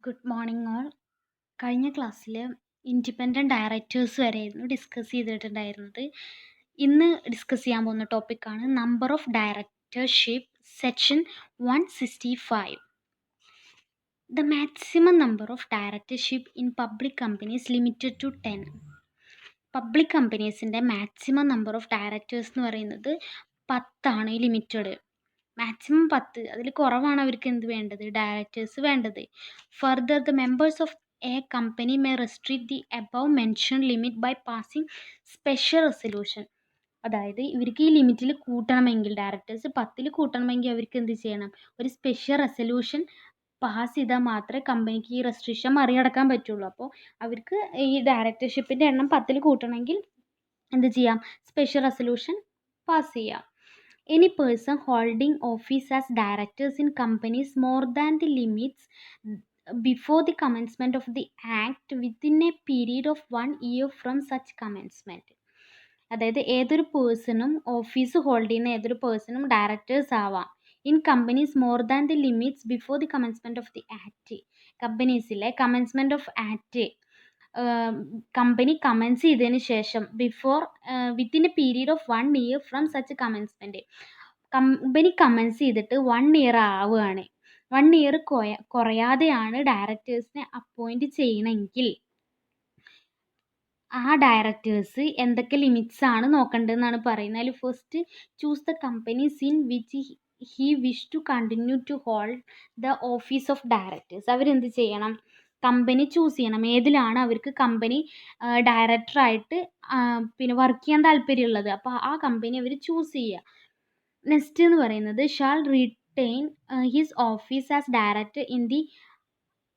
Good morning all. കഴിഞ്ഞ ക്ലാസ്സിൽ independent directors വരെയായിരുന്നു ഡിസ്കസ് ചെയ്തിട്ടുണ്ടായിരുന്നത്. ഇന്ന് ഡിസ്കസ് ചെയ്യാൻ പോകുന്ന ടോപ്പിക്കാണ് number of directorship, section 165. The maximum number of directorship in public companies limited to 10. Public കമ്പനീസിൻ്റെ മാക്സിമം നമ്പർ ഓഫ് ഡയറക്ടേഴ്സ് എന്ന് പറയുന്നത് 10 ലിമിറ്റഡ്. മാക്സിമം 10, അതിൽ കുറവാണ് അവർക്ക് എന്ത് വേണ്ടത്, ഡയറക്ടേഴ്സ് വേണ്ടത്. Further the members of a company may restrict the above mention limit by passing special resolution. അതായത് ഇവർക്ക് ഈ ലിമിറ്റിൽ കൂട്ടണമെങ്കിൽ, ഡയറക്ടേഴ്സ് 10 കൂട്ടണമെങ്കിൽ അവർക്ക് എന്ത് ചെയ്യണം, ഒരു സ്പെഷ്യൽ റെസൊല്യൂഷൻ പാസ് ചെയ്താൽ മാത്രമേ കമ്പനിക്ക് ഈ റെസ്ട്രിക്ഷൻ മറികടക്കാൻ പറ്റുള്ളൂ. അപ്പോൾ അവർക്ക് ഈ ഡയറക്ടർഷിപ്പിൻ്റെ എണ്ണം 10 കൂട്ടണമെങ്കിൽ എന്ത് ചെയ്യാം, സ്പെഷ്യൽ റെസൊല്യൂഷൻ പാസ് ചെയ്യാം. Any person holding office as directors in companies more than the limits before the commencement of the act within a period of 1 year from such commencement. അതായത് ഏതൊരു പേഴ്സണും, ഓഫീസ് ഹോൾഡ് ചെയ്യുന്ന ഏതൊരു പേഴ്സണും directors ആവാം in companies more than the limits before the commencement of the act. കമ്പനീസിലെ commencement of act, company commence ചെയ്തതിന് ശേഷം within a period of 1 year from such commencement. Company commence ചെയ്തിട്ട് 1 year ആവുകയാണ്, 1 year കുറയാതെയാണ് ഡയറക്ടേഴ്സിനെ appoint ചെയ്യണമെങ്കിൽ ആ directors എന്തൊക്കെ limits ആണ് നോക്കേണ്ടതെന്നാണ് പറയുന്നത്. അതിൽ first, choose the companies in which he wish to continue to hold the office of directors. അവരെന്ത് ചെയ്യണം, കമ്പനി ചൂസ് ചെയ്യണം, ഏതിലാണ് അവർക്ക് കമ്പനി ഡയറക്ടറായിട്ട് പിന്നെ വർക്ക് ചെയ്യാൻ താല്പര്യമുള്ളത്. അപ്പോൾ ആ കമ്പനി അവർ ചൂസ് ചെയ്യുക. നെക്സ്റ്റ് എന്ന് പറയുന്നത്, shall retain his office as director in the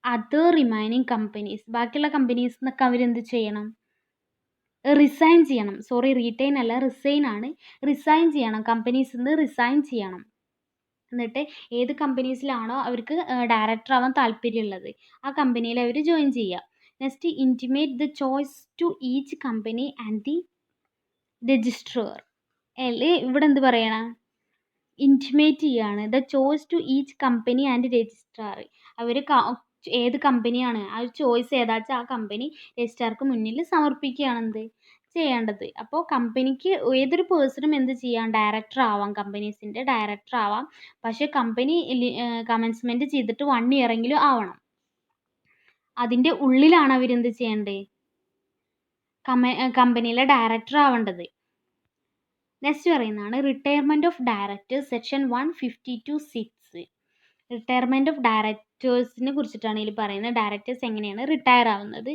other remaining companies. ബാക്കിയുള്ള കമ്പനീസ് എന്നൊക്കെ അവരെന്ത് ചെയ്യണം, റിസൈൻ ചെയ്യണം. റീറ്റെയിൻ അല്ല, റിസൈൻ ആണ്. റിസൈൻ ചെയ്യണം, കമ്പനീസിൽ നിന്ന് റിസൈൻ ചെയ്യണം. എന്നിട്ട് ഏത് കമ്പനീസിലാണോ അവർക്ക് ഡയറക്ടർ ആവാൻ താല്പര്യമുള്ളത് ആ കമ്പനിയിൽ അവർ ജോയിൻ ചെയ്യുക. Next, intimate the choice to each company and the registrar. ഇവിടെ എന്ത് പറയണം, ഇൻറ്റിമേറ്റ് ചെയ്യാണ്. The choice to each company and registrar. അവർ ഏത് കമ്പനിയാണ് ആ ചോയ്സ് ഏതാച്ചാൽ ആ കമ്പനി രജിസ്ട്രാർക്ക് മുന്നിൽ സമർപ്പിക്കുകയാണ് എന്ത് ചെയ്യേണ്ടത്. അപ്പോൾ കമ്പനിക്ക് ഏതൊരു പേഴ്സണും എന്ത് ചെയ്യാം, ഡയറക്ടർ ആവാം, കമ്പനീസിൻ്റെ ഡയറക്ടർ ആവാം. പക്ഷേ കമ്പനി കമൻസ്മെൻറ്റ് ചെയ്തിട്ട് 1 year എങ്കിലും ആവണം. അതിൻ്റെ ഉള്ളിലാണ് അവരെന്ത് ചെയ്യേണ്ടത്, കമ്പനിയിലെ ഡയറക്ടർ ആവേണ്ടത്. നെക്സ്റ്റ് പറയുന്നതാണ് retirement of directors, section 152(6). Retirement of ഡയറക്ടേഴ്സിനെ കുറിച്ചിട്ടാണ് ഇതിൽ പറയുന്നത്. ഡയറക്ടേഴ്സ് എങ്ങനെയാണ് റിട്ടയർ ആവുന്നത്,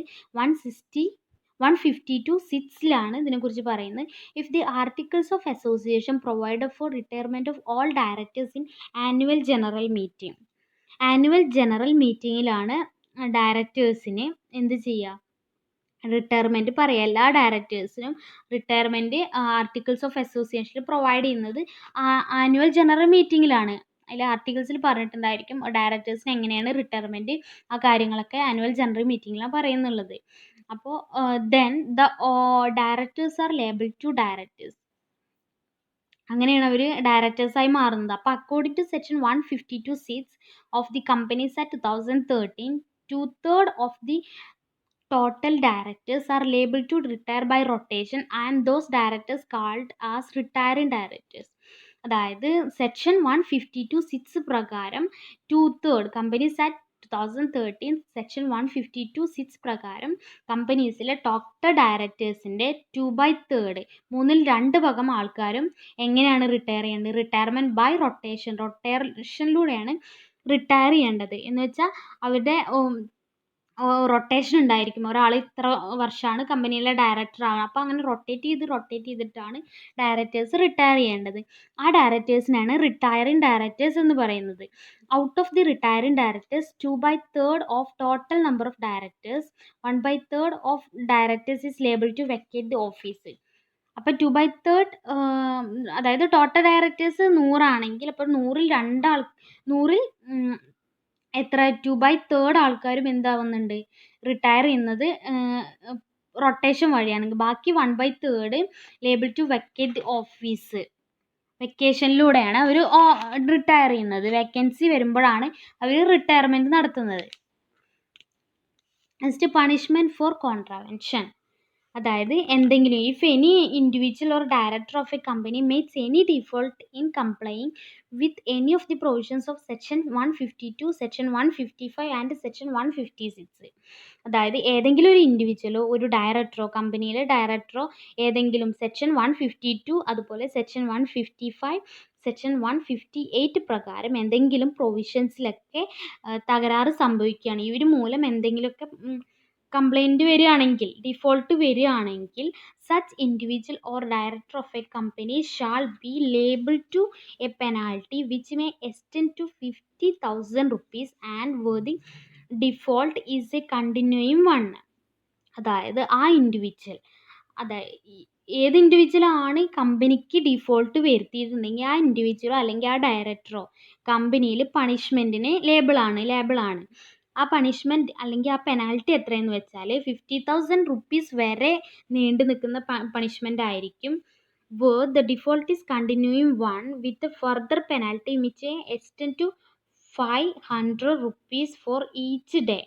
152(6)ലാണ് ഇതിനെക്കുറിച്ച് പറയുന്നത്. If the articles of association provided for retirement of all directors in annual general meeting. Annual general മീറ്റിങ്ങിലാണ് ഡയറക്ടേഴ്സിന് എന്ത് ചെയ്യുക, റിട്ടയർമെൻറ്റ് പറയുക. എല്ലാ ഡയറക്ടേഴ്സിനും റിട്ടയർമെൻറ്റ് ആർട്ടിക്കിൾസ് ഓഫ് അസോസിയേഷനിൽ പ്രൊവൈഡ് ചെയ്യുന്നത് ആനുവൽ ജനറൽ മീറ്റിങ്ങിലാണ്. അതിൽ ആർട്ടിക്കിൾസിൽ പറഞ്ഞിട്ടുണ്ടായിരിക്കും ഡയറക്ടേഴ്സിന് എങ്ങനെയാണ് റിട്ടയർമെൻറ്റ്, ആ കാര്യങ്ങളൊക്കെ ആനുവൽ ജനറൽ മീറ്റിങ്ങിലാണ് പറയുന്നുള്ളത്. അപ്പോൾ then the directors are liable to directors. അങ്ങനെയാണ് അവർ ഡയറക്ടേഴ്സായി മാറുന്നത്. അപ്പോൾ according to section 152(6) of the companies act 2013, 2/3 of the total directors are liable to retire by rotation and those directors called as retiring directors. അതായത് section 152(6) പ്രകാരം 2/3 companies act 2013 section 152(6) പ്രകാരം കമ്പനീസിലെ total ഡയറക്ടേഴ്സിൻ്റെ 2/3, 2/3 ആൾക്കാരും എങ്ങനെയാണ് റിട്ടയർ ചെയ്യേണ്ടത്, റിട്ടയർമെൻറ്റ് ബൈ റൊട്ടേഷൻ, റൊട്ടേഷനിലൂടെയാണ് റിട്ടയർ ചെയ്യേണ്ടത്. എന്ന് വെച്ചാൽ അവരുടെ റൊട്ടേഷൻ ഉണ്ടായിരിക്കും. ഒരാൾ ഇത്ര വർഷമാണ് കമ്പനിയിലെ ഡയറക്ടർ ആവുക, അപ്പോൾ അങ്ങനെ റൊട്ടേറ്റ് ചെയ്തിട്ടാണ് ഡയറക്ടേഴ്സ് റിട്ടയർ ചെയ്യേണ്ടത്. ആ ഡയറക്ടേഴ്സിനാണ് റിട്ടയറിംഗ് ഡയറക്ടേഴ്സ് എന്ന് പറയുന്നത്. Out of the retiring directors 2/3 of total number of directors, 1/3 of directors is liable to vacate the office. അപ്പോൾ 2/3, അതായത് ടോട്ടൽ ഡയറക്ടേഴ്സ് 100 ആണെങ്കിൽ അപ്പോൾ 100ൽ എത്ര 2/3 ആൾക്കാരും എന്താവുന്നുണ്ട്, റിട്ടയർ ചെയ്യുന്നത് റൊട്ടേഷൻ വഴിയാണെങ്കിൽ ബാക്കി 1/3 liable to vacate the office, വെക്കേഷനിലൂടെയാണ് അവർ റിട്ടയർ ചെയ്യുന്നത്. വേക്കൻസി വരുമ്പോഴാണ് അവർ റിട്ടയർമെൻറ്റ് നടത്തുന്നത്. Next punishment for contravention. അതായത് എന്തെങ്കിലും if any individual or director of a company makes any default in complying with any of the provisions of section 152, section 155 and section 156. അതായത് ഏതെങ്കിലും ഒരു ഇൻഡിവിജ്വലോ ഒരു ഡയറക്ടറോ കമ്പനിയിലെ ഡയറക്ടറോ ഏതെങ്കിലും സെക്ഷൻ 152 അതുപോലെ സെക്ഷൻ 155 സെക്ഷൻ 158 പ്രകാരം എന്തെങ്കിലും പ്രൊവിഷൻസിലൊക്കെ തകരാറ് സംഭവിക്കുകയാണ്, ഇവർ മൂലം എന്തെങ്കിലുമൊക്കെ കംപ്ലൈൻറ്റ് വരികയാണെങ്കിൽ, ഡിഫോൾട്ട് വരികയാണെങ്കിൽ, such individual or director of a company shall be liable to a penalty which may extend to 50,000 rupees and where the default is a continuing one. അതായത് ആ ഇൻഡിവിജ്വൽ, അതായത് ഏത് ഇൻഡിവിജ്വലാണ് കമ്പനിക്ക് ഡിഫോൾട്ട് വരുത്തിയിട്ടുണ്ടെങ്കിൽ ആ ഇൻഡിവിജ്വലോ അല്ലെങ്കിൽ ആ ഡയറക്ടറോ കമ്പനിയിൽ പണിഷ്മെൻറ്റിന് ലേബിളാണ്. ആ പണിഷ്മെൻറ്റ് അല്ലെങ്കിൽ ആ പെനാൽറ്റി എത്രയെന്ന് വെച്ചാൽ 50,000 rupees വരെ നീണ്ടു നിൽക്കുന്ന പണിഷ്മെൻ്റ് ആയിരിക്കും. Where the default is continuing one with further penalty which extend to 500 rupees for each day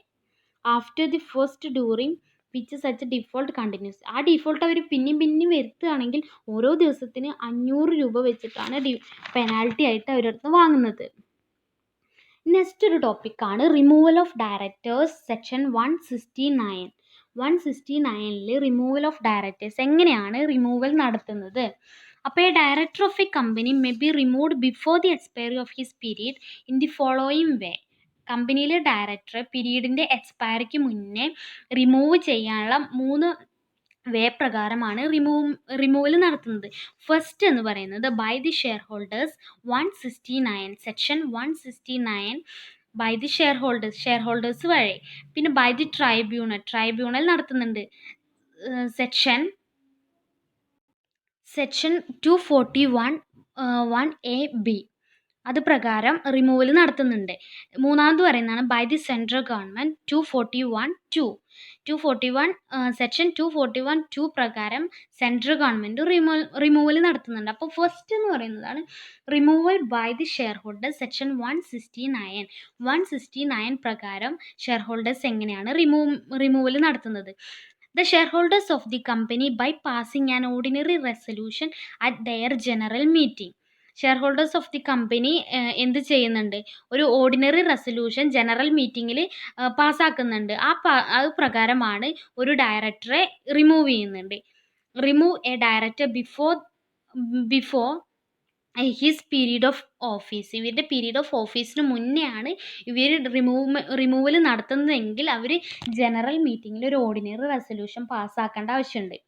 after the first during which such default continues. ആ ഡിഫോൾട്ട് അവർ പിന്നെയും വരുത്തുകയാണെങ്കിൽ ഓരോ ദിവസത്തിന് 500 രൂപ വെച്ചിട്ടാണ് പെനാൽറ്റി ആയിട്ട് അവരടുത്ത് വാങ്ങുന്നത്. നെക്സ്റ്റ് ഒരു ടോപ്പിക്കാണ് റിമൂവൽ ഓഫ് ഡയറക്ടേഴ്സ്, സെക്ഷൻ 169. 169ൽ റിമൂവൽ ഓഫ് ഡയറക്ടേഴ്സ് എങ്ങനെയാണ് റിമൂവൽ നടത്തുന്നത്. അപ്പോൾ a director of a company may be removed before the expiry of his period in the following way. കമ്പനിയിലെ ഡയറക്ടർ പീരീഡിൻ്റെ എക്സ്പയറിക്ക് മുന്നേ റിമൂവ് ചെയ്യാനുള്ള 3 വേ പ്രകാരമാണ് റിമൂവൽ നടത്തുന്നത്. ഫസ്റ്റ് എന്ന് പറയുന്നത് by the share holders 169, section 169 by the share holders വഴി. പിന്നെ by the tribunal നടത്തുന്നുണ്ട്, സെക്ഷൻ 241 1AB അത് പ്രകാരം റിമൂവൽ നടത്തുന്നുണ്ട്. മൂന്നാമത് പറയുന്നതാണ് by the central government 241 section 241 പ്രകാരം സെൻട്രൽ ഗവൺമെൻറ് റിമൂവൽ നടത്തുന്നുണ്ട്. അപ്പോൾ ഫസ്റ്റ് എന്ന് പറയുന്നതാണ് removal by the share holders, section 169 പ്രകാരം ഷെയർ ഹോൾഡേഴ്സ് എങ്ങനെയാണ് റിമൂവൽ നടത്തുന്നത്. The shareholders of the company by passing an ordinary resolution at their general meeting. Share holders of the company എന്ത് ചെയ്യുന്നുണ്ട്, ഒരു ഓർഡിനറി റെസൊല്യൂഷൻ ജനറൽ മീറ്റിങ്ങിൽ പാസ്സാക്കുന്നുണ്ട്. അത് പ്രകാരമാണ് ഒരു ഡയറക്ടറെ റിമൂവ് ചെയ്യുന്നുണ്ട്. Remove A director before his period of office. ഇവരുടെ പീരീഡ് ഓഫ് ഓഫീസിന് മുന്നെയാണ് ഇവർ റിമൂവൽ നടത്തുന്നതെങ്കിൽ അവർ ജനറൽ മീറ്റിങ്ങിൽ ഒരു ഓർഡിനറി റെസൊല്യൂഷൻ പാസ്സാക്കേണ്ട ആവശ്യമുണ്ട്.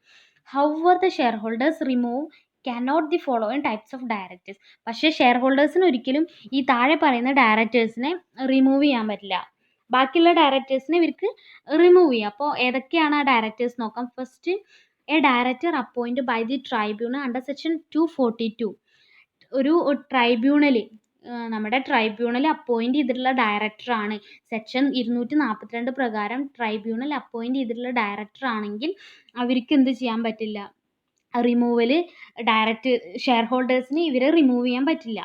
However the share holders remove cannot the following types of directors. പക്ഷേ ഷെയർ ഹോൾഡേഴ്സിന് ഒരിക്കലും ഈ താഴെ പറയുന്ന ഡയറക്ടേഴ്സിനെ റിമൂവ് ചെയ്യാൻ പറ്റില്ല. ബാക്കിയുള്ള ഡയറക്ടേഴ്സിനെ ഇവർക്ക് റിമൂവ് ചെയ്യാം. അപ്പോൾ ഏതൊക്കെയാണ് ആ ഡയറക്ടേഴ്സ് നോക്കാം. First, a director appoint by the tribunal under section 242. ഒരു ട്രൈബ്യൂണൽ, നമ്മുടെ ട്രൈബ്യൂണൽ അപ്പോയിൻറ്റ് ചെയ്തിട്ടുള്ള ഡയറക്ടറാണ്. സെക്ഷൻ 242 പ്രകാരം ട്രൈബ്യൂണൽ അപ്പോയിൻറ്റ് ചെയ്തിട്ടുള്ള ഡയറക്ടർ ആണെങ്കിൽ അവർക്ക് എന്ത് ചെയ്യാൻ പറ്റില്ല, റിമൂവൽ ഷെയർ ഹോൾഡേഴ്സിന് ഇവരെ റിമൂവ് ചെയ്യാൻ പറ്റില്ല.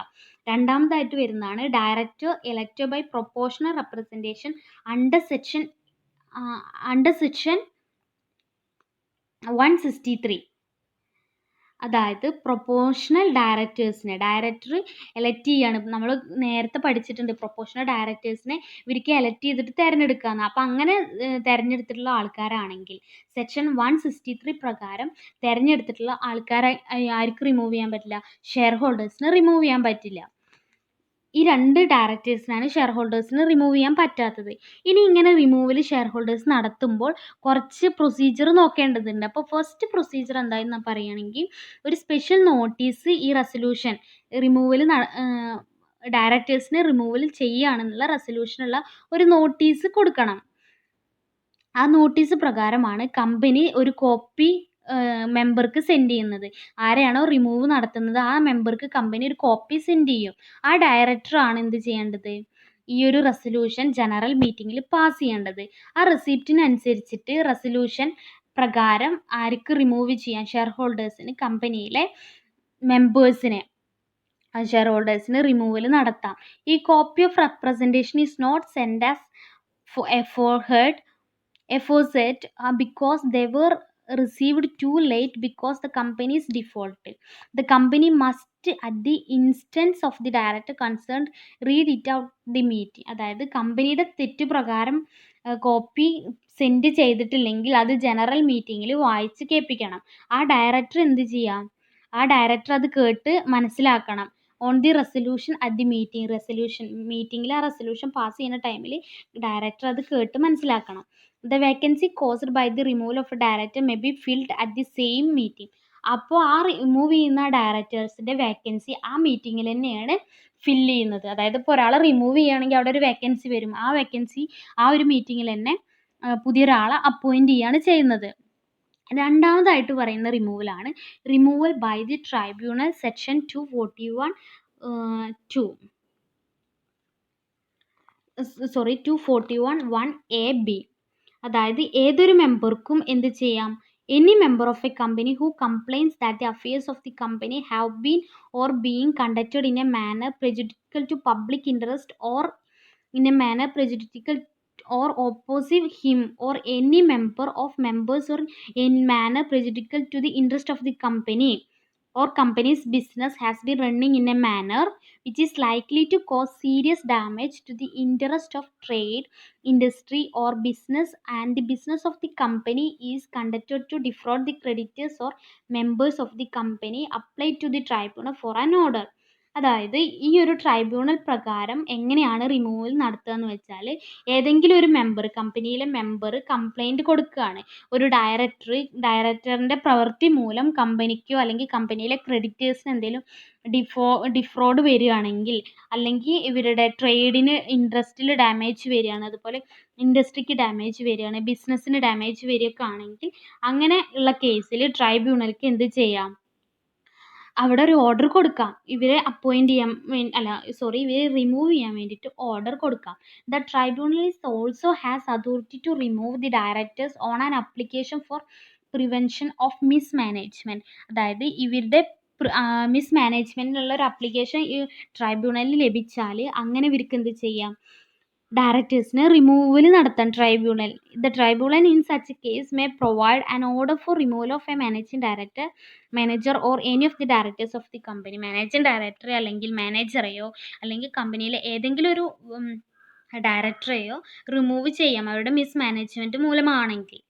രണ്ടാമതായിട്ട് വരുന്നതാണ് director elected by proportional representation under section 163. അതായത് പ്രൊപ്പോർഷണൽ ഡയറക്ടർ എലക്ട് ചെയ്യാണ്. നമ്മൾ നേരത്തെ പഠിച്ചിട്ടുണ്ട് പ്രൊപ്പോർഷണൽ ഡയറക്ടേഴ്സിനെ ഇവർക്ക് എലക്ട് ചെയ്തിട്ട് തിരഞ്ഞെടുക്കുകയെന്ന്. അപ്പോൾ അങ്ങനെ തിരഞ്ഞെടുത്തിട്ടുള്ള ആൾക്കാരാണെങ്കിൽ സെക്ഷൻ 163 പ്രകാരം തിരഞ്ഞെടുത്തിട്ടുള്ള ആൾക്കാരെ ആർക്ക് റിമൂവ് ചെയ്യാൻ പറ്റില്ല, ഷെയർ ഹോൾഡേഴ്സിന് റിമൂവ് ചെയ്യാൻ പറ്റില്ല. ഈ 2 ഡയറക്ടേഴ്സിനാണ് ഷെയർ ഹോൾഡേഴ്സിന് റിമൂവ് ചെയ്യാൻ പറ്റാത്തത്. ഇനി ഇങ്ങനെ റിമൂവൽ ഷെയർ ഹോൾഡേഴ്സ് നടത്തുമ്പോൾ കുറച്ച് പ്രൊസീജിയർ നോക്കേണ്ടതുണ്ട്. അപ്പോൾ ഫസ്റ്റ് പ്രൊസീജിയർ എന്താണെന്ന് പറയുകയാണെങ്കിൽ ഒരു സ്പെഷ്യൽ നോട്ടീസ് ഈ റെസൊല്യൂഷൻ റിമൂവൽ ഡയറക്ടേഴ്സിനെ റിമൂവൽ ചെയ്യുകയാണെന്നുള്ള റെസൊല്യൂഷനുള്ള ഒരു നോട്ടീസ് കൊടുക്കണം. ആ നോട്ടീസ് പ്രകാരമാണ് കമ്പനി ഒരു കോപ്പി മെമ്പർക്ക് സെൻഡ് ചെയ്യുന്നത്. ആരെയാണോ റിമൂവ് നടത്തുന്നത് ആ മെമ്പർക്ക് കമ്പനി ഒരു കോപ്പി സെൻഡ് ചെയ്യും. ആ ഡയറക്ടറാണ് എന്ത് ചെയ്യേണ്ടത്, ഈ ഒരു റെസൊല്യൂഷൻ ജനറൽ മീറ്റിങ്ങിൽ പാസ് ചെയ്യേണ്ടത്. ആ റെസിപ്റ്റിനനുസരിച്ചിട്ട് റെസൊല്യൂഷൻ പ്രകാരം ആർക്ക് റിമൂവ് ചെയ്യാൻ, ഷെയർ ഹോൾഡേഴ്സിന് കമ്പനിയിലെ മെമ്പേഴ്സിനെ ഷെയർ ഹോൾഡേഴ്സിന് റിമൂവൽ നടത്താം. ഈ copy of representation is not send as a forward aforesaid because they were received too late because the company is defaulted. The company must at the instance of the director concerned read it out the meeting. അതായത് കമ്പനിയുടെ തെറ്റ് പ്രകാരം copy send ചെയ്തിട്ടില്ലെങ്കിൽ അത് general മീറ്റിങ്ങിൽ വായിച്ച് കേൾപ്പിക്കണം. ആ director എന്ത് ചെയ്യാം, ആ ഡയറക്ടർ അത് കേട്ട് മനസ്സിലാക്കണം. On the resolution at the meeting, resolution മീറ്റിങ്ങിൽ ആ റെസൊല്യൂഷൻ പാസ് ചെയ്യുന്ന ടൈമിൽ ഡയറക്ടർ അത് കേട്ട് മനസ്സിലാക്കണം. The vacancy caused by the removal of a director may be filled at the same meeting. അപ്പോൾ ആ റിമൂവ് ചെയ്യുന്ന ഡയറക്ടേഴ്സിൻ്റെ വേക്കൻസി ആ മീറ്റിങ്ങിൽ തന്നെയാണ് ഫില്ല് ചെയ്യുന്നത്. അതായത് ഇപ്പോൾ ഒരാളെ റിമൂവ് ചെയ്യുകയാണെങ്കിൽ അവിടെ ഒരു വേക്കൻസി വരും. ആ വേക്കൻസി ആ ഒരു മീറ്റിങ്ങിൽ തന്നെ പുതിയൊരാളെ അപ്പോയിൻറ്റ് ചെയ്യുകയാണ് ചെയ്യുന്നത്. രണ്ടാമതായിട്ട് പറയുന്ന റിമൂവലാണ് removal by the tribunal section 241(1)(a)(b). അതായത് ഏതൊരു മെമ്പർക്കും എന്ത് ചെയ്യാം, any member of a company who complains that the affairs of the company have been or being conducted in a manner prejudicial to public interest or in a manner prejudicial or opposing him or any member of members or in manner prejudicial to the interest of the company or company's business has been running in a manner which is likely to cause serious damage to the interest of trade, industry or business, and the business of the company is conducted to defraud the creditors or members of the company, applied to the tribunal for an order. അതായത് ഈ ഒരു tribunal പ്രകാരം എങ്ങനെയാണ് removal നടത്തുക എന്ന് വെച്ചാൽ, ഏതെങ്കിലും ഒരു മെമ്പർ, കമ്പനിയിലെ മെമ്പർ കംപ്ലൈൻറ്റ് കൊടുക്കുകയാണ്. ഒരു ഡയറക്ടറിൻ്റെ പ്രവൃത്തി മൂലം കമ്പനിക്കോ അല്ലെങ്കിൽ കമ്പനിയിലെ ക്രെഡിറ്റേഴ്സിന് എന്തെങ്കിലും ഡിഫ്രോഡ് വരികയാണെങ്കിൽ, അല്ലെങ്കിൽ ഇവരുടെ ട്രേഡിന് ഇൻട്രസ്റ്റിൽ ഡാമേജ് വരികയാണ്, അതുപോലെ ഇൻഡസ്ട്രിക്ക് ഡാമേജ് വരികയാണ്, ബിസിനസ്സിന് ഡാമേജ് വരികയൊക്കെ ആണെങ്കിൽ അങ്ങനെ ഉള്ള കേസിൽ ട്രൈബ്യൂണൽക്ക് എന്ത് ചെയ്യാം, അവിടെ ഒരു ഓർഡർ കൊടുക്കാം. ഇവരെ അപ്പോയിൻറ്റ് ചെയ്യാൻ ഇവരെ റിമൂവ് ചെയ്യാൻ വേണ്ടിയിട്ട് ഓർഡർ കൊടുക്കാം. The tribunal is also has authority to remove the directors on an application for prevention of mismanagement. അതായത് ഇവരുടെ മിസ്മാനേജ്മെൻറ്റിനുള്ള ഒരു അപ്ലിക്കേഷൻ ഈ ട്രൈബ്യൂണലിൽ ലഭിച്ചാൽ അങ്ങനെ ഇവർക്ക് എന്ത് ചെയ്യാം, ഡയറക്ടേഴ്സിന് റിമൂവൽ നടത്താൻ tribunal. The tribunal in such case may provide an order for removal of a managing director, manager or any of the directors of the company. Managing ഡയറക്ടറെ അല്ലെങ്കിൽ മാനേജറെയോ അല്ലെങ്കിൽ കമ്പനിയിലെ ഏതെങ്കിലും ഒരു ഡയറക്ടറെയോ റിമൂവ് ചെയ്യാം അവരുടെ മിസ്മാനേജ്മെൻറ്റ് മൂലമാണെങ്കിൽ.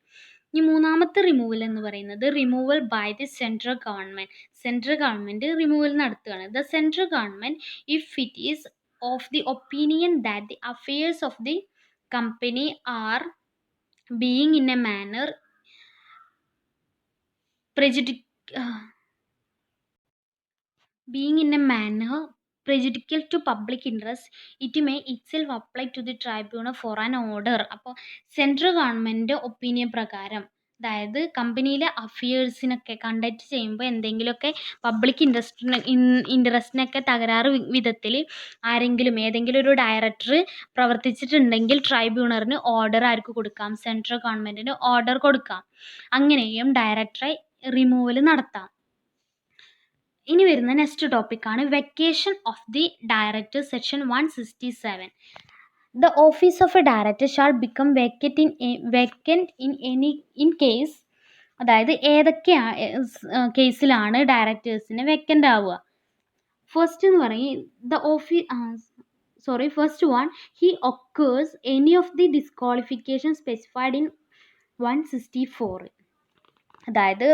ഇനി മൂന്നാമത്തെ റിമൂവൽ എന്ന് പറയുന്നത് removal by the central government. Central government removal നടത്തുകയാണ്. The central government if it is of the opinion that the affairs of the company are being in a manner prejudicial to public interest, it may itself apply to the tribunal for an order. അപ്പോൾ central government opinion പ്രകാരം, അതായത് കമ്പനിയിലെ അഫയേഴ്സിനൊക്കെ conduct ചെയ്യുമ്പോൾ എന്തെങ്കിലുമൊക്കെ public ഇൻട്രസ്റ്റിനൊക്കെ തകരാറ് വിധത്തിൽ ആരെങ്കിലും ഏതെങ്കിലും ഒരു ഡയറക്ടർ പ്രവർത്തിച്ചിട്ടുണ്ടെങ്കിൽ ട്രൈബ്യൂണലിന് ഓർഡർ ആർക്ക് കൊടുക്കാം, സെൻട്രൽ ഗവൺമെൻറ്റിന് ഓർഡർ കൊടുക്കാം. അങ്ങനെയും ഡയറക്ടറെ റിമൂവൽ നടത്താം. ഇനി വരുന്ന നെക്സ്റ്റ് ടോപ്പിക്കാണ് vacation of the director, section 167. The office of a director shall become vacant in case, അതായത് ഏതൊക്കെ കേസിലാണ് ഡയറക്ടേഴ്സിന് വെക്കൻ്റ് ആവുക. ഫസ്റ്റ് എന്ന് പറയും first one, he occurs any of the disqualification specified in 164. അതായത്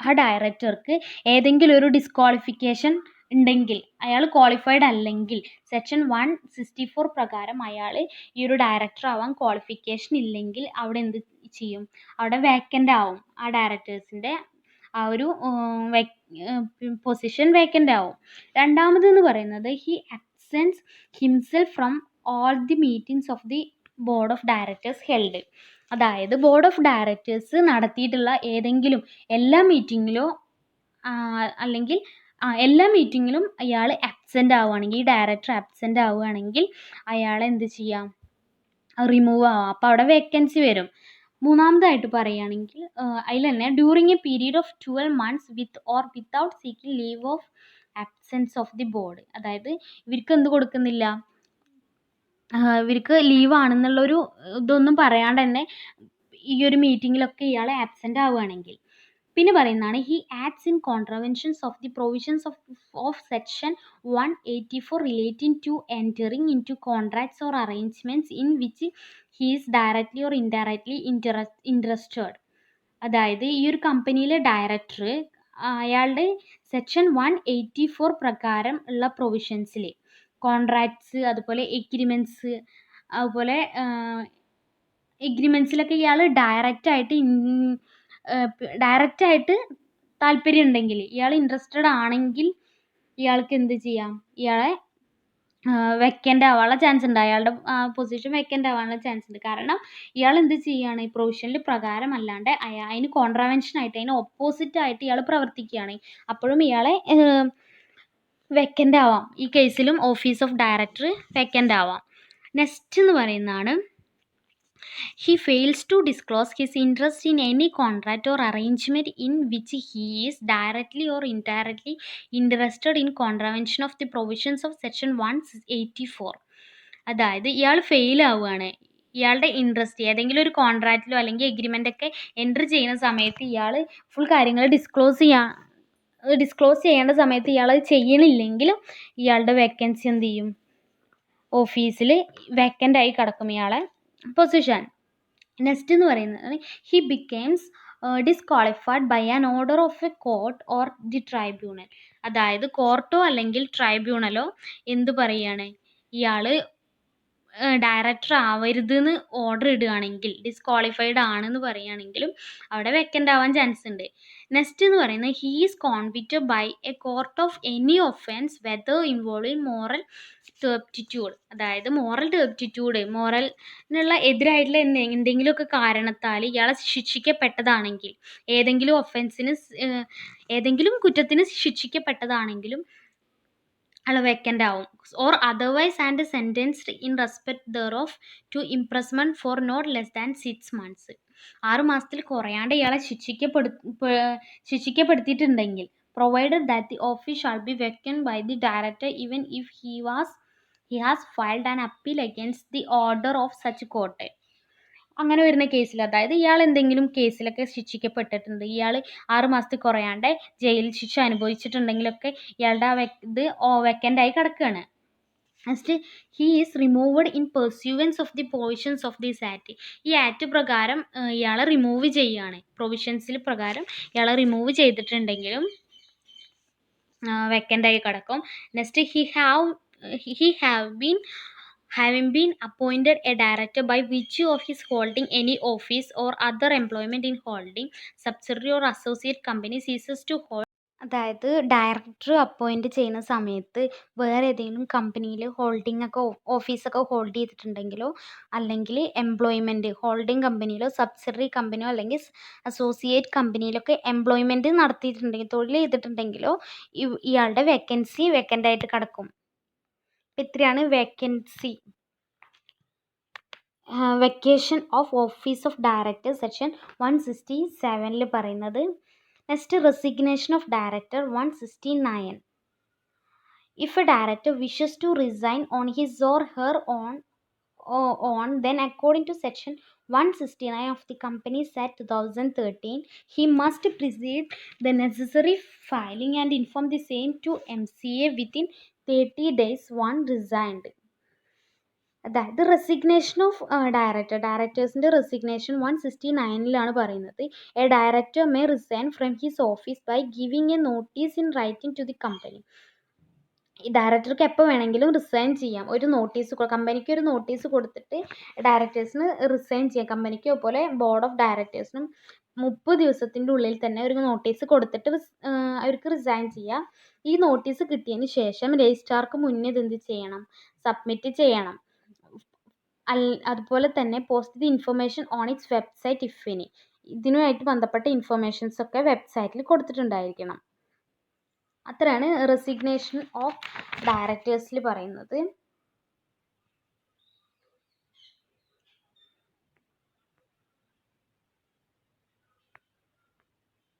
ആ ഡയറക്ടർക്ക് ഏതെങ്കിലും ഒരു ഡിസ്ക്വാളിഫിക്കേഷൻ ഉണ്ടെങ്കിൽ, അയാൾ ക്വാളിഫൈഡ് അല്ലെങ്കിൽ സെക്ഷൻ 164 പ്രകാരം അയാൾ ഈ ഒരു ഡയറക്ടർ ആവാൻ ക്വാളിഫിക്കേഷൻ ഇല്ലെങ്കിൽ അവിടെ എന്ത് ചെയ്യും, അവിടെ വേക്കൻ്റ് ആവും. ആ ഡയറക്ടേഴ്സിൻ്റെ ആ ഒരു പൊസിഷൻ വേക്കൻ്റ് ആവും. രണ്ടാമതെന്ന് പറയുന്നത് he absence himself from all the meetings of the board of directors held. അതായത് ബോർഡ് ഓഫ് ഡയറക്ടേഴ്സ് നടത്തിയിട്ടുള്ള ഏതെങ്കിലും എല്ലാ മീറ്റിങ്ങിലോ അല്ലെങ്കിൽ എല്ലാ മീറ്റിങ്ങിലും അയാൾ ആബ്സെൻ്റ് ആവുകയാണെങ്കിൽ, ഈ ഡയറക്ടർ ആബ്സെൻ്റ് ആവുകയാണെങ്കിൽ അയാളെ എന്ത് ചെയ്യാം, റിമൂവ് ആവാം. അപ്പോൾ അവിടെ വേക്കൻസി വരും. മൂന്നാമതായിട്ട് പറയുകയാണെങ്കിൽ അതിൽ തന്നെ during A period of 12 months with or without seeking leave of absence of the board. അതായത് ഇവർക്ക് എന്ത് കൊടുക്കുന്നില്ല, ഇവർക്ക് ലീവാണെന്നുള്ളൊരു ഇതൊന്നും പറയാണ്ട് തന്നെ ഈ ഒരു മീറ്റിങ്ങിലൊക്കെ ഇയാൾ ആബ്സെൻ്റ് ആവുകയാണെങ്കിൽ. പിന്നെ പറയുന്നതാണ് he acts in contraventions of the provisions of section 184 relating to entering into contracts or arrangements in which he is directly or indirectly interested. അതായത് ഈ ഒരു കമ്പനിയിലെ ഡയറക്ടർ അയാളുടെ സെക്ഷൻ 184 പ്രകാരം ഉള്ള പ്രൊവിഷൻസിൽ കോൺട്രാക്ട്സ് അതുപോലെ എഗ്രിമെൻറ്റ്സ് അതുപോലെ എഗ്രിമെൻറ്റ്സിലൊക്കെ ഇയാൾ ഡയറക്റ്റായിട്ട് താല്പര്യം ഉണ്ടെങ്കിൽ, ഇയാൾ ഇൻട്രസ്റ്റഡ് ആണെങ്കിൽ ഇയാൾക്ക് എന്ത് ചെയ്യാം, ഇയാളെ വെക്കൻ്റ് ആവാനുള്ള ചാൻസ് ഉണ്ട്, അയാളുടെ പൊസിഷൻ വെക്കൻ്റ് ആവാനുള്ള ചാൻസ് ഉണ്ട്. കാരണം ഇയാൾ എന്ത് ചെയ്യുകയാണ്, ഈ പ്രൊവിഷനിൽ പ്രകാരം അല്ലാണ്ട് അതിന് കോൺട്രവെൻഷൻ ആയിട്ട് അതിന് ഓപ്പോസിറ്റ് ആയിട്ട് ഇയാൾ പ്രവർത്തിക്കുകയാണ്. അപ്പോഴും ഇയാളെ വെക്കൻ്റ് ആവാം. ഈ കേസിലും ഓഫീസ് ഓഫ് ഡയറക്ടർ വെക്കൻ്റ് ആവാം. നെക്സ്റ്റ് എന്ന് പറയുന്നതാണ് he fails to disclose his interest in any contract or arrangement in which he is directly or indirectly interested in contravention of the provisions of section 184. അതായത് ഇയാൾ ഫെയിൽ ആവുകയാണ്, ഇയാളുടെ interest ഏതെങ്കിലും ഒരു കോൺട്രാക്റ്റിലോ അല്ലെങ്കിൽ എഗ്രിമെൻ്റ് ഒക്കെ എൻ്റർ ചെയ്യുന്ന സമയത്ത് ഇയാൾ ഫുൾ കാര്യങ്ങൾ ഡിസ്ക്ലോസ് ചെയ്യേണ്ട സമയത്ത് ഇയാൾ ചെയ്യണില്ലെങ്കിലും ഇയാളുടെ വേക്കൻസി എന്ത് ചെയ്യും, ഓഫീസിൽ വേക്കൻ്റ് ആയി കിടക്കും ഇയാളെ പൊസിഷൻ. നെക്സ്റ്റ് എന്ന് പറയുന്നത് he becomes disqualified by an order of a court or the tribunal. അതായത് കോർട്ടോ അല്ലെങ്കിൽ ട്രൈബ്യൂണലോ എന്ത് പറയുകയാണ്, ഇയാൾ ഡയറക്ടർ ആവരുതെന്ന് ഓർഡർ ഇടുകയാണെങ്കിൽ, ഡിസ്ക്വാളിഫൈഡ് ആണെന്ന് പറയുകയാണെങ്കിലും അവിടെ വെക്കൻ്റ് ആവാൻ ചാൻസ് ഉണ്ട്. നെക്സ്റ്റ് എന്ന് പറയുന്നത് he is convicted by a court of any offence whether involving moral turpitude. അതായത് മോറലിനുള്ള എതിരായിട്ടുള്ള എന്തെങ്കിലുമൊക്കെ കാരണത്താൽ ഇയാളെ ശിക്ഷിക്കപ്പെട്ടതാണെങ്കിൽ, ഏതെങ്കിലും കുറ്റത്തിന് ശിക്ഷിക്കപ്പെട്ടതാണെങ്കിലും അയാൾ വേക്കൻ്റ് ആവും. Or otherwise and sentenced in respect thereof to imprisonment for not less than 6 months. 6 മാസത്തിൽ കുറയാണ്ട് ഇയാളെ ശിക്ഷിക്കപ്പെടുത്തിയിട്ടുണ്ടെങ്കിൽ provided that the office shall be vacated by the director even if he has filed an appeal against the order of such court. അങ്ങനെ വരുന്ന കേസിൽ, അതായത് ഇയാൾ എന്തെങ്കിലും കേസിലൊക്കെ ശിക്ഷിക്കപ്പെട്ടിട്ടുണ്ട്, ഇയാൾ 6 മാസത്തിൽ കുറയാണ്ട് ജയിൽ ശിക്ഷ അനുഭവിച്ചിട്ടുണ്ടെങ്കിലൊക്കെ ഇയാളുടെ ഇത് വെക്കൻ്റ് ആയി കിടക്കുകയാണ്. Next he is removed in pursuance of the provisions of this act. ഈ ആക്ട് പ്രകാരം ഇയാളെ റിമൂവ് ചെയ്യുകയാണ്, പ്രൊവിഷൻസിൽ പ്രകാരം ഇയാളെ റിമൂവ് ചെയ്തിട്ടുണ്ടെങ്കിലും വെക്കൻ്റ് ആയി കിടക്കും. Next having been appointed a director by virtue of his holding any office or other employment in holding subsidiary or associate company ceases to hold. അതായത് ഡയറക്ടർ അപ്പോയിൻറ്റ് ചെയ്യുന്ന സമയത്ത് വേറെ ഏതെങ്കിലും കമ്പനിയിൽ ഓഫീസൊക്കെ ഹോൾഡ് ചെയ്തിട്ടുണ്ടെങ്കിലോ അല്ലെങ്കിൽ ഹോൾഡിംഗ് കമ്പനിയിലോ സബ്സിഡറി കമ്പനിയോ അല്ലെങ്കിൽ അസോസിയേറ്റ് കമ്പനിയിലൊക്കെ എംപ്ലോയ്മെൻറ്റ് നടത്തിയിട്ടുണ്ടെങ്കിൽ, തൊഴിൽ ചെയ്തിട്ടുണ്ടെങ്കിലോ ഇയാളുടെ വേക്കൻസി വേക്കൻ്റ് ആയിട്ട് കിടക്കും. ഇത്രയാണ് vacancy. Vacation of office of director section 167 പറയുന്നത്. Next resignation of director 169. If a director wishes to resign on his or her own, then according to section 169 of the Companies Act 2013, he must precede the necessary filing and inform the same to MCA within 30 days one resigned. അതായത് resignation of ഡയറക്ടേഴ്സിൻ്റെ resignation 169 പറയുന്നത്. A director may resign from his office by giving a notice in writing to the company. ഈ ഡയറക്ടർക്ക് എപ്പോൾ വേണമെങ്കിലും resign ചെയ്യാം. കമ്പനിക്ക് ഒരു നോട്ടീസ് കൊടുത്തിട്ട് ഡയറക്ടേഴ്സിന് റിസൈൻ ചെയ്യാം. കമ്പനിക്ക് അതുപോലെ ബോർഡ് ഓഫ് ഡയറക്ടേഴ്സിനും 30 ദിവസത്തിൻ്റെ ഉള്ളിൽ തന്നെ ഒരു നോട്ടീസ് കൊടുത്തിട്ട് അവർക്ക് റിസൈൻ ചെയ്യാം. ഈ നോട്ടീസ് കിട്ടിയതിന് ശേഷം രജിസ്ട്രാർക്ക് മുന്നേ ഇതെന്ത് ചെയ്യണം, സബ്മിറ്റ് ചെയ്യണം. അതുപോലെ തന്നെ post the information on its website if any. ഇതിനുമായിട്ട് ബന്ധപ്പെട്ട ഇൻഫർമേഷൻസ് ഒക്കെ വെബ്സൈറ്റിൽ കൊടുത്തിട്ടുണ്ടായിരിക്കണം. അത്രയാണ് റെസിഗ്നേഷൻ ഓഫ് ഡയറക്ടേഴ്സിൽ പറയുന്നത്.